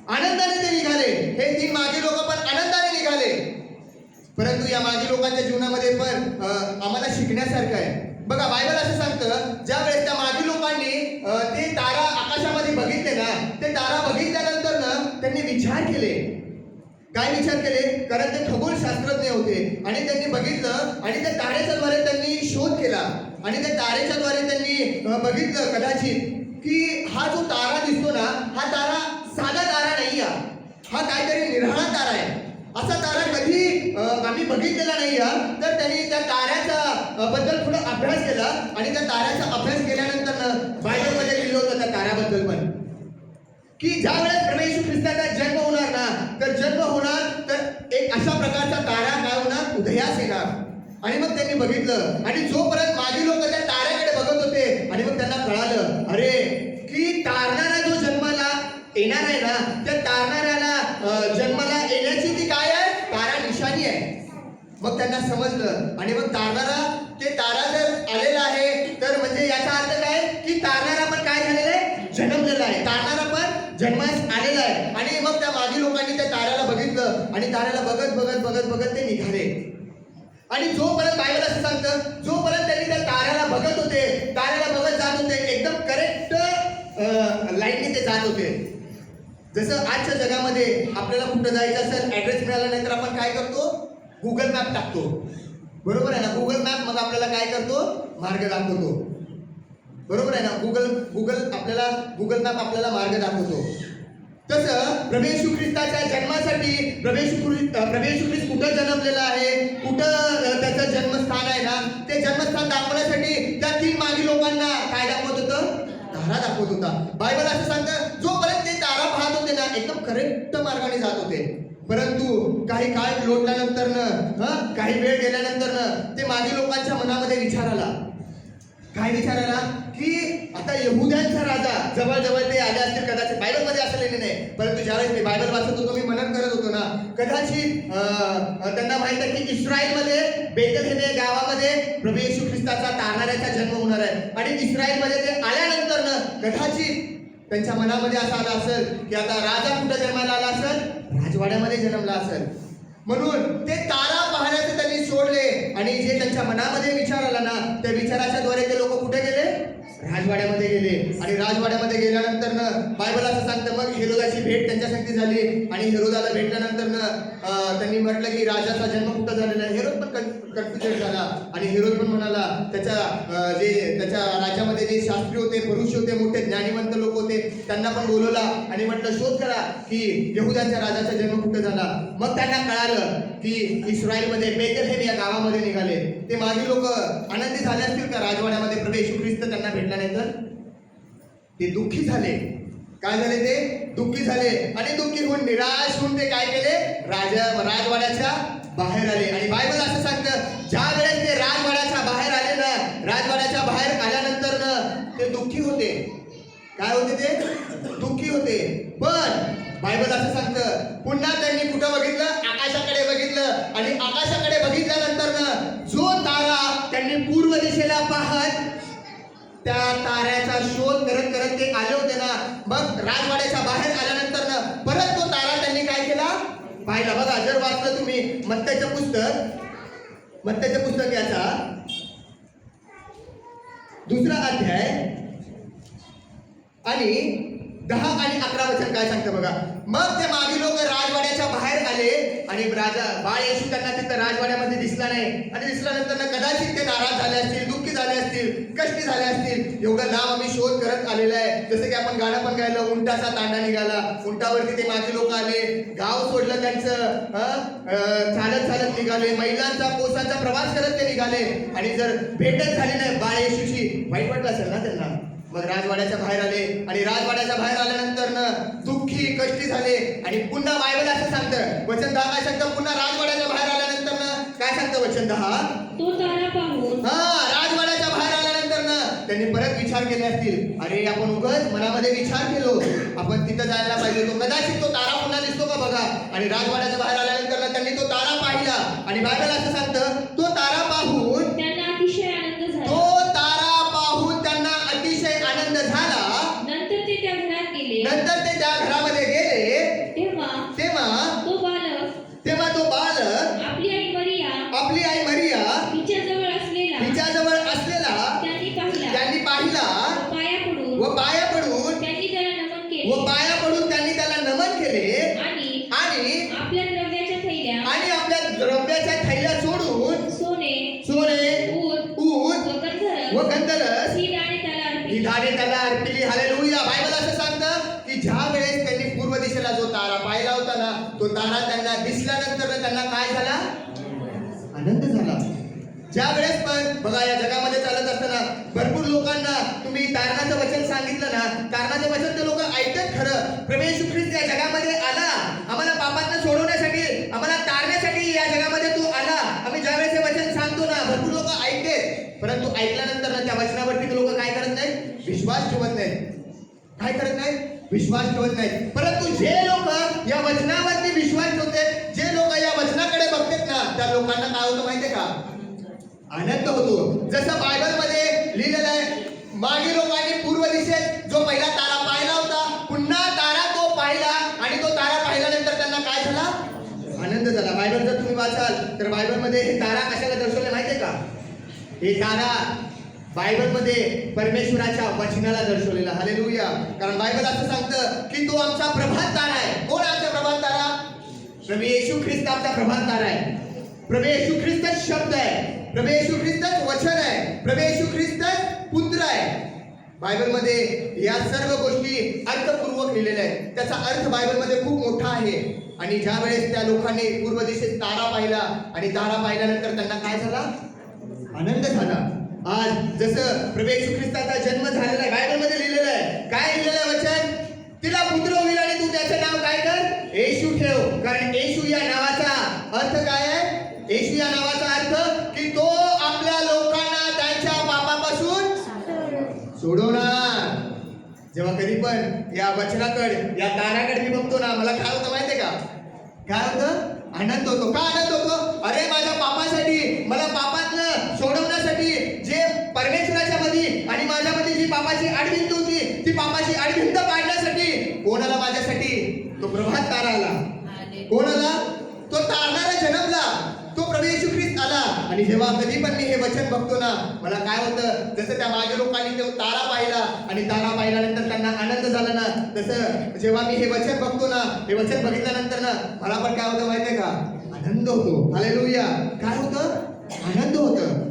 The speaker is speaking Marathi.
आनंदाने ते निघाले. हे 3 मागी लोक पण आनंदाने निघाले. परंतु या मागी लोकांच्या जीवनामध्ये पण आम्हाला शिकण्यासारखं आहे. बघा, बायबल असं सांगतं, ज्या वेळेस त्या मागी लोकांनी ते तारा आकाशामध्ये बघितले ना, ते तारा बघितल्यानंतर ना त्यांनी विचार केले. काय विचार केले? कारण ते खगोलशास्त्रज्ञ होते आणि त्यांनी बघितलं आणि त्या ताऱ्याच्या द्वारे त्यांनी शोध केला आणि त्या ताऱ्याच्या द्वारे त्यांनी बघितलं कदाचित की हा जो तारा दिसतो ना, हा तारा साधा तारा नाही आहे, हा काहीतरी निराळा तारा आहे. असा तारा कधी आम्ही बघितलेला नाही. तर त्यांनी त्या ताऱ्याचा बद्दल थोडा अभ्यास केला आणि त्या ताऱ्याचा अभ्यास केल्यानंतर बायबलमध्ये लिहिलं होतं त्या ताऱ्याबद्दल पण की ज्या वेळेस प्रभू येशू ख्रिस्ताचा जन्म होणार ना, तर जन्म होणार तर एक अशा प्रकारचा तारा काय होणार, उदयास येणार. आणि मग त्यांनी बघितलं आणि जोपर्यंत मागे लोक त्या ताऱ्याकडे बघत होते आणि मग त्यांना कळालं, अरे की तारणारा जो जन्माला येणार आहे ना, त्या तारणाऱ्याला जन्माला येण्याची ती काय आहे, तारा निशाणी आहे. मग त्यांना समजलं आणि मग ते तारा जर आलेला आहे तर म्हणजे याचा अर्थ काय की तारणारा पण काय झालेला आहे, जन्मलेला आहे. तारणारा पण जन्मास आलेला आहे. आणि मग त्या मागी लोकांनी त्या ताऱ्याला बघितलं आणि ताऱ्याला बघत बघत बघत बघत ते निघाले. आणि जोपर्यंत बायबल असं सांगतं, जोपर्यंत त्यांनी त्या ताऱ्याला बघत होते, ताऱ्याला बघत जात होते, एकदम करेक्ट लाईनने ते जात होते. जसं आजच्या जगामध्ये आपल्याला कुठं जायचं असेल, ऍड्रेस मिळाला नाही तर आपण काय करतो, गुगल मॅप टाकतो. बरोबर आहे ना? गुगल मॅप मग आपल्याला काय करतो, मार्ग दाखवतो. बरोबर आहे ना? गुगल मॅप आपल्याला मार्ग दाखवतो. तसं प्रभू येशू ख्रिस्ताच्या जन्मासाठी प्रभू येशू ख्रिस्त कुठं जन्मलेला आहे, कुठं त्याचं जन्मस्थान आहे ना, ते जन्मस्थान दाखवण्यासाठी त्या 3 मागी लोकांना काय दाखवत होतं, तारा दाखवत होता. बायबल असं सांगतं, जोपर्यंत ते तारा पाहत होते ना, एकदम करेक्ट मार्गाने जात होते. परंतु काही काळ लोटल्यानंतर काही वेळ गेल्यानंतर ते मागी लोकांच्या मनामध्ये विचार आला. काय विचार आला की आता यहुद्यांचा राजा जवळ ते आले असतील, कदाचित बायबलमध्ये असं लिहिलं नाही, परंतु ज्यावेळेस मी बायबल वाचत होतो, मी मनन करत होतो ना, कदाचित त्यांना माहित आहे की इस्रायलमध्ये बेथलेहेम या गावामध्ये प्रभू येशू ख्रिस्ताचा तारणाऱ्याचा जन्म होणार आहे. आणि इस्रायलमध्ये ते आल्यानंतर कदाचित त्यांच्या मनामध्ये असं आलं असेल की आता राजा कुठं जन्माला आला असेल, राजवाड्यामध्ये जन्मला असेल. म्हणून ते तारा पाहण्याचे त्यांनी सोडले आणि जे त्यांच्या मनामध्ये विचार आला ना, त्या विचाराच्या द्वारे ते लोक कुठे गेले, राजवाड्यामध्ये गेले. आणि राजवाड्यामध्ये गेल्यानंतर बायबल असं सांगतं, मग हेरोदाची भेट त्यांच्यासाठी झाली आणि हेरोदाला भेटल्यानंतर त्यांनी म्हटलं की राजाचा जन्म कुठं झालेला आहे. हेरोद पण कन्फ्युजन झाला आणि हेरोद पण म्हणाला, त्याच्या राज्यामध्ये जे शास्त्री होते, पुरुष होते, मोठे ज्ञानीवंत लोक होते, त्यांना पण बोलवला आणि म्हटलं शोध करा की यहुदाच्या राजाचा जन्म कुठं झाला. मग त्यांना कळालं की इस्रायलमध्ये बेथलेहेम या गावामध्ये निघाले. ते मागे लोक आनंदी झाले असतील का राजवाड्यामध्ये प्रभू येशू ख्रिस्त त्यांना भेटला नाही तर? ते दुःखी झाले. काय झाले? ते दुःखी झाले आणि दुःखी होऊन निराश होऊन ते काय केले, राजवाड्याच्या बाहेर आले. आणि बायबल असं सांगतं, ज्या वेळेस ते राजवाड्याच्या बाहेर आले ना, राजवाड्याच्या बाहेर आल्यानंतर ते दुःखी होते. काय होते? ते दुःखी होते. पण बायबल असं सांगतं, पुन्हा त्यांनी कुठं बघितलं, आकाशाकडे बघितलं आणि आकाशाकडे बघितल्यानंतर जो तारा त्यांनी पूर्व दिशेला पाहत त्या ताऱ्याचा शोध करत करत ते आले होते ना, मग राजवाड्याच्या बाहेर आल्यानंतर परत तो तारा त्यांनी काय केला, पाहिला. बघा, जर वाचलं तुम्ही मत्तईचं पुस्तक याचा 2रा अध्याय आणि 10 आणि 11 वचन काय सांगतं बघा. मग ते मागे लोक राजवाड्याच्या बाहेर आले आणि बाळ येशू त्यांना तिथं राजवाड्यामध्ये दिसला नाही. आणि दिसल्यानंतर कदाचित ते नाराज झाले असतील, दुःखी झाले असतील, कष्टी झाले असतील. एवढं लांब आम्ही शोध करत आलेला आहे. जसं की आपण गाणं पण गायलं, उंटाचा तांडा निघाला. उंटावरती ते मागे लोक आले, गाव सोडलं त्यांचं, चालत चालत निघाले, महिलांचा कोसांचा प्रवास करत ते निघाले. आणि जर भेटच झाली नाही बाळ येशूची, वाईट वाटलं असेल ना त्यांना. मग राजवाड्याच्या बाहेर आले आणि राजवाड्याच्या बाहेर आल्यानंतर दुःखी कष्टी झाले. आणि पुन्हा बायबल असं सांगतं, वचन 10 काय सांगतं, पुन्हा राजवाड्याच्या बाहेर आल्यानंतर काय सांगतं वचन 10, तो तारा पाहून राजवाड्याच्या बाहेर आल्यानंतर त्यांनी परत विचार केले असतील, अरे आपण उगाच मनामध्ये विचार केलो, आपण तिथं जायला पाहिजे होतो, कदाचित तो तारा पुन्हा दिसतो का बघा. आणि राजवाड्याच्या बाहेर आल्यानंतर त्यांनी तो तारा पाहिला आणि बायबल असं सांगतं, तो तारा पाहून त्यांना अतिशय आनंद झाला. तो तारा पाहून त्यांना अतिशय आनंद झाला. नंतर ते त्या घरात गेले. नंतर नंतर ते त्या घरामध्ये गेले तेव्हा तेव्हा तो बालक तो बालक आपली आई मरिया आपली आई मरिया हिच्याजवळ असलेला त्यांनी पाहिला व पाया पडून त्यांनी त्याला नमन केले आणि आपल्या द्रव्याच्या थैल्या सोडून सोने ऊद व गंधरस ही दाणे त्याला अर्पिली. हालेलुया. बायबल असं सांगतं की ज्या वेळेस त्यांनी पूर्व दिशेला जो तारा पाहिला होता ना, तो तारा त्यांना दिसल्यानंतर त्यांना काय झाला? आनंद झाला. ज्या वेळेस पण बघा या जगामध्ये चालत असताना भरपूर लोकांना तुम्ही तारणाचं वचन सांगितलं ना, तारणाचं वचन ते लोक ऐकतात खरं. प्रभू येशू ख्रिस्त या जगामध्ये आला आम्हाला पापातनं सोडवण्यासाठी, आम्हाला तारण्यासाठी या जगामध्ये तू आला. आम्ही ज्यावेळेस हे वचन सांगतो ना, भरपूर लोक ऐकते, परंतु ऐकल्यानंतर ना त्या वचनावरती लोक काय करत नाहीत? विश्वास ठेवत नाहीत. काय करत नाहीत? विश्वास ठेवत नाहीत. परंतु जे लोक या वचनावरती विश्वास ठेवते, जे लोक या वचनाकडे बघतात ना, त्या लोकांना काय होतं माहितीये का? आनंद होतो. जसं बायबलमध्ये लिहिलेलं आहे, मागे लोकांनी पूर्व दिशेत जो पहिला तारा पाहिला होता, पुन्हा तारा तो पाहिला आणि तो तारा पाहिल्यानंतर त्यांना काय झाला? आनंद झाला. बायबल जर तुम्ही वाचाल तर बायबलमध्ये हे तारा कशाला दर्शवले माहितीये का? हे तारा बायबलमध्ये परमेश्वराच्या वचनाला दर्शवलेला. हालेलुया. कारण बायबल असं सांगतं की तो आमचा प्रभात तारा आहे. कोण आमचा प्रभात तारा? प्रभू येशू ख्रिस्त आमचा प्रभात तारा आहे. प्रभू येशू ख्रिस्तच शब्द आहे. प्रभू येशू ख्रिस्तच वचन आहे. प्रभू येशू ख्रिस्तच पुत्र आहे. बायबलमध्ये या सर्व गोष्टी अर्थपूर्वक लिहिलेल्या आहेत. त्याचा अर्थ बायबलमध्ये खूप मोठा आहे. आणि ज्या वेळेस त्या लोकांनी पूर्व दिशेत तारा पाहिला आणि तारा पाहिल्यानंतर त्यांना काय झाला? आनंद झाला. आज जसं प्रभू येशू ख्रिस्ताचा जन्म झालेला आहे, बायबलमध्ये लिहिलेलं आहे. काय लिहिलेलं आहे वचन? तिला पुत्र होईल आणि तू त्याचं नाव काय कर? येशू ठेव. कारण येशू या नावाचा अर्थ काय आहे? येशू या नावाचा अर्थ की तो आपल्या लोकांना त्यांच्या पापापासून सोडवणार. जेव्हा कधी पण या वचनाकडे, या ताराकडे मी बघतो ना, मला काय होतं माहितीये का? काय होतं? आनंद होतो. का आनंद होतो? अरे माझ्या पापासाठी, मला पापातनं सोडवण्यासाठी जे परमेश्वराच्या मध्ये आणि माझ्यामध्ये जी पापाची आडभिंत होती, ती पापाची आडभिंत पाडण्यासाठी कोणाला? माझ्यासाठी तो प्रभात तारा आला. कोणाला? तो तारणारा जन्मला. तो प्रभू येशू ख्रिस्त आला. आणि जेव्हा कधी पण मी हे वचन बघतो ना, मला काय होतं? जसं त्या मागे लोकांनी तो तारा पाहिला आणि तारा पाहिल्यानंतर त्यांना आनंद झाला ना, तसं जेव्हा मी हे वचन बघतो ना, हे वचन बघितल्यानंतर ना मला पण काय होतं माहितीये का? आनंद होतो. हालेलुया. काय होतं? आनंद होतं.